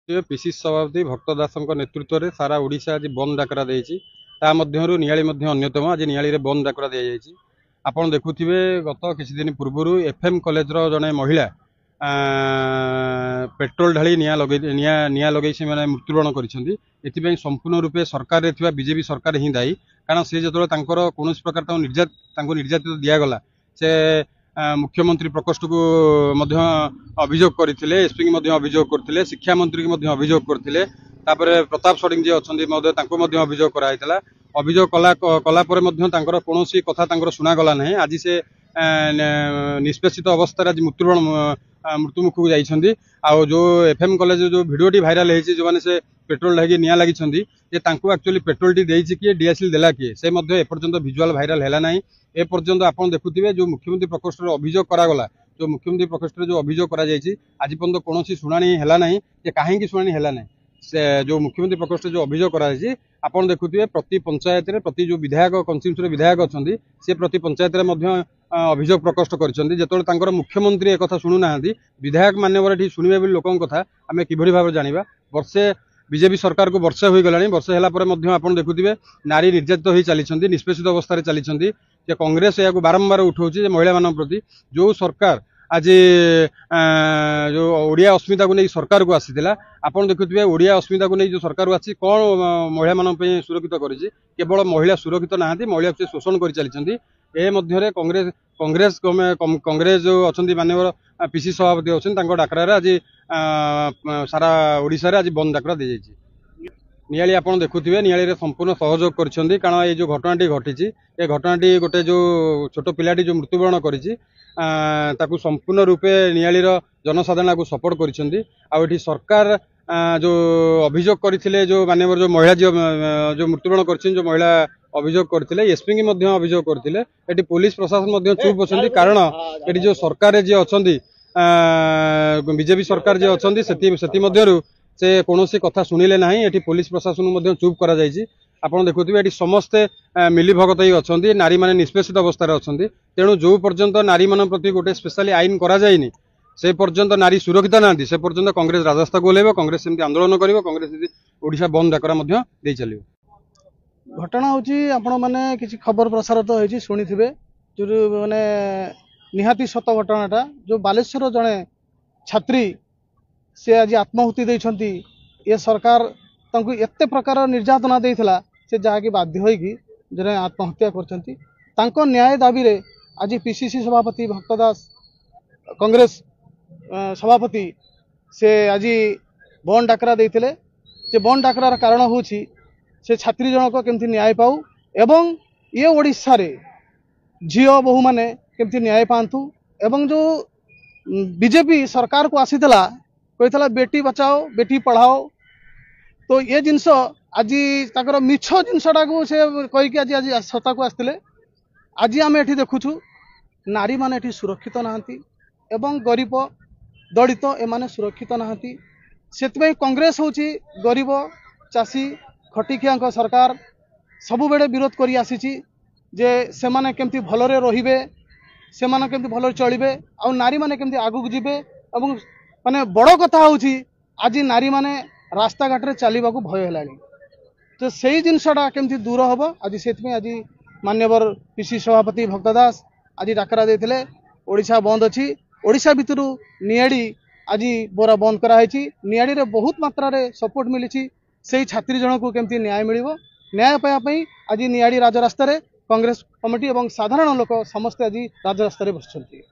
PCC सभापति भक्त दास नेतृत्व में सारा ओडिशा आज बंद डाकरा देती नियाली अन्यतम आज नियाली बंद डाकरा दी जाएगी। आपड़ देखुवे गत किसी दिन पूर्व एफएम कॉलेज जड़े महिला पेट्रोल ढाली निया लगे से मृत्युवरण कर संपूर्ण रूपे सरकार बीजेपी सरकार ही दायी। कारण सी जो कौन प्रकार निर्यातित दिगला से मुख्यमंत्री प्रकोष्ठ को अभियोग करते, एसपी की अभियोग करते, शिक्षा मंत्री की अभियोग करते, प्रताप षडंगी जी अच्छा अभियोग कराइला। अभियोग कलापर कौन कथा शुणागला ना। आज से निष्पेषित अवस्था आज मृत्युमुख को जाइछन्ती। जो एफएम कॉलेज जो वीडियोटी भाइराल होती जो मैंने से पेट्रोल ढाई निया लगी एक्चुअली पेट्रोल टी देछि किए डीएसएल देला किए से एपर्यंत विजुआल भाइराल है ना। एपर्यंत आप देखुवे जो मुख्यमंत्री प्रकोष्ठ अभियोग करागला, जो मुख्यमंत्री प्रकोष्ठ जो अभियोग करा आज पर्यंत कौन शुणाणी है ना कि कहीं शुणाणी है ना। से जो मुख्यमंत्री प्रकोष्ठ जो अभियोग कराई आप देखुवे प्रति पंचायत रे प्रति जो विधायक कंस्टिट्यूएंसी विधायक अच्छा सी प्रति पंचायत रे अभियोग प्रकोष्ठ कर मुख्यमंत्री एक कथा शुणुना विधायक मान्यवर शुणे भी लोकों कथा आम कि भाव जाना। वर्षे बीजेपी सरकार को वर्षे हो गला, वर्षे है देखुवे नारी निर्यातित हो चली निष्पेषित अवस्था चली। कांग्रेस या बारंबार उठाऊँ महिला मान प्रति जो सरकार आज जो ओडिया अस्मिता को नहीं सरकार को आसीला आप देखुवे ओडिया अस्मिता को नहीं जो सरकार को आसी कौन महिला मान सुरक्षित करें। केवल महिला सुरक्षित ना महिला से शोषण कर चली। कांग्रेस कांग्रेस जो अच्छा मानव पीसीसी सभापति अच्छा डाकरा आज सारा ओडिशा रे आज बंद डाकरा दी जाइए। नियाली आप देखुवे नियाली संपूर्ण सहयोग कर कारण ये जो घटनाटी घटी ये घटनाटी गोटे जो छोट पिलाटी जो मृत्युवरण कर संपूर्ण रूपे नियाली जनसाधारण को सपोर्ट कर सरकार जो अभियोग करते जो मानव जो महिला जो मृत्युवरण कर जो महिला अभियोग करते एसपी की अभियोग करते ये पुलिस प्रशासन चुप अच्छा कारण ये जो सरकार जी अच्छा बीजेपी सरकार जी अच्छा से कौन कथा शुणिले ना। ये पुलिस प्रशासन चुप करा आप देखुवे ये समस्ते मिलीभगत ही अच्छा नारी माने निष्पेषित अवस्था अच्छा। तेणु जो पर्यंत नारी मान प्रति गोटे स्पेशली आईन करा जाइनी से पर्यंत नारी सुरक्षित ना से पर्यंत कांग्रेस राजस्था को ओह्लैब, कांग्रेस सेमती आंदोलन कर, कांग्रेस ओडिशा बंद डाकरा दे चलो। घटना हूँ आपण मैंने किसी खबर प्रसारित होती शुणी जो मैंने निहाती सत घटनाटा जो बालेश्वर जड़े छात्री से आज आत्माहुति देइछंती। ये सरकार तांको एते प्रकार निर्यातना देइथला से जहाँकि बाध्य होइकी जने आत्महत्या करछंती। तांको न्याय दाबी रे आज पीसीसी सभापति भक्त दास कांग्रेस सभापति से आज बंद डाकरा देइथिले। जे बंद डाकरार कारण होछि से छात्री जनक केमती न्याय पाऊ एवं ये ओडिशा रे झियो बहु माने केमती न्याय पांतु एवं जो बीजेपी सरकार को आसीला कहला बेटी बचाओ बेटी पढ़ाओ तो ये जिनस आज ताकर मिछ जिनसटा को से कहीकि आज आज सत्ता को आसते आज आम एठी देखुछु नारी माने एठी सुरक्षित नहांती एवं गरीब दलित एमाने सुरक्षित नहांती। सेतबे कांग्रेस होची गरीब चाषी खटिखिया सरकार सबु बेले विरोध करी आसीची जे सेमाने केमती भलरे रहिबे, सेमाने केमती भलरे चलिबे आ नारी माने केमती आगु जिबे। एवं माने बड़ कथा होची आज नारी माने रास्ता घाट रे चलने को भय है तो सही जिनसटा केमती दूर हम आज से आज मान्यवर पीसीसी सभापति भक्त दास आज डाकरा देते ओडिशा बंद अच्छी। ओडिशा भितर नियाड़ी आज बोरा बंद कराई नियाड़ी रे बहुत मात्रा रे सपोर्ट मिली से छात्री जन को केमती न्याय मिलिबो। न्याय पाइबापी आज नियाड़ी राजरास्तार कांग्रेस कमिटी और साधारण लोक समस्ते आज राजरास्तार बसुंट।